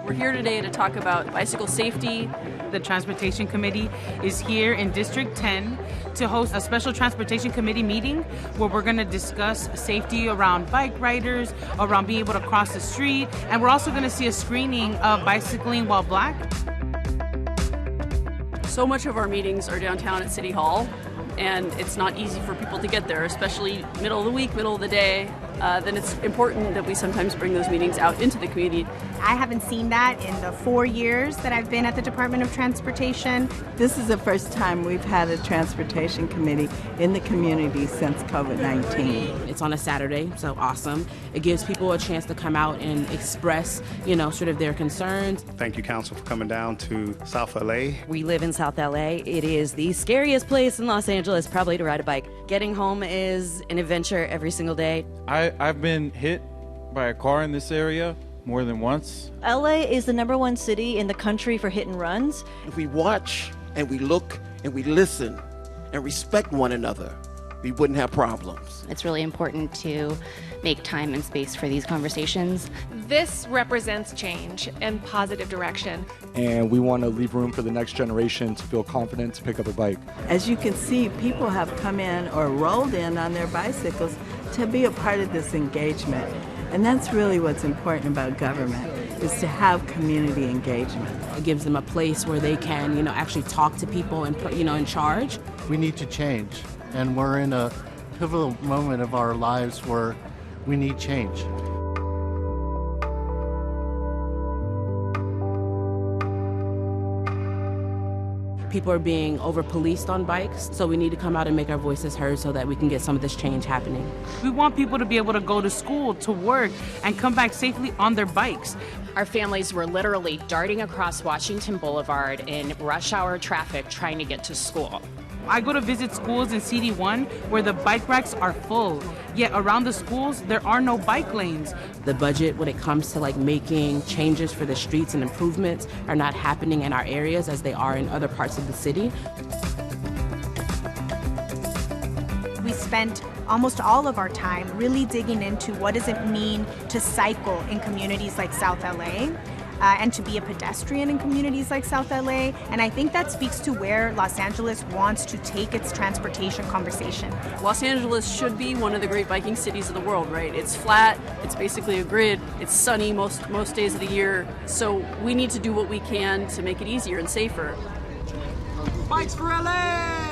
We're here today to talk about bicycle safety. The Transportation Committee is here in District 10 to host a special Transportation Committee meeting where we're going to discuss safety around bike riders, around being able to cross the street, and we're also going to see a screening of Bicycling While Black. So much of our meetings are downtown at City Hall, and it's not easy for people to get there, especially middle of the week, middle of the day. Then it's important that we sometimes bring those meetings out into the community. I haven't seen that in the 4 years that I've been at the Department of Transportation. This is the first time we've had a transportation committee in the community since COVID-19. It's on a Saturday, so awesome. It gives people a chance to come out and express, sort of their concerns. Thank you, Council, for coming down to South LA. We live in South LA. It is the scariest place in Los Angeles, probably, to ride a bike. Getting home is an adventure every single day. I've been hit by a car in this area more than once. LA is the #1 city in the country for hit and runs. If we watch and we look and we listen and respect one another, we wouldn't have problems. It's really important to make time and space for these conversations. This represents change and positive direction. And we want to leave room for the next generation to feel confident to pick up a bike. As you can see, people have come in or rolled in on their bicycles to be a part of this engagement. And that's really what's important about government, is to have community engagement. It gives them a place where they can, actually talk to people and put, in charge. We need to change, and we're in a pivotal moment of our lives where we need change. People are being over-policed on bikes, so we need to come out and make our voices heard so that we can get some of this change happening. We want people to be able to go to school, to work, and come back safely on their bikes. Our families were literally darting across Washington Boulevard in rush hour traffic trying to get to school. I go to visit schools in CD1 where the bike racks are full, yet around the schools there are no bike lanes. The budget when it comes to making changes for the streets and improvements are not happening in our areas as they are in other parts of the city. We spent almost all of our time really digging into what does it mean to cycle in communities like South LA. And to be a pedestrian in communities like South LA. And I think that speaks to where Los Angeles wants to take its transportation conversation. Los Angeles should be one of the great biking cities of the world, right? It's flat, it's basically a grid, it's sunny most days of the year. So we need to do what we can to make it easier and safer. Bikes for LA!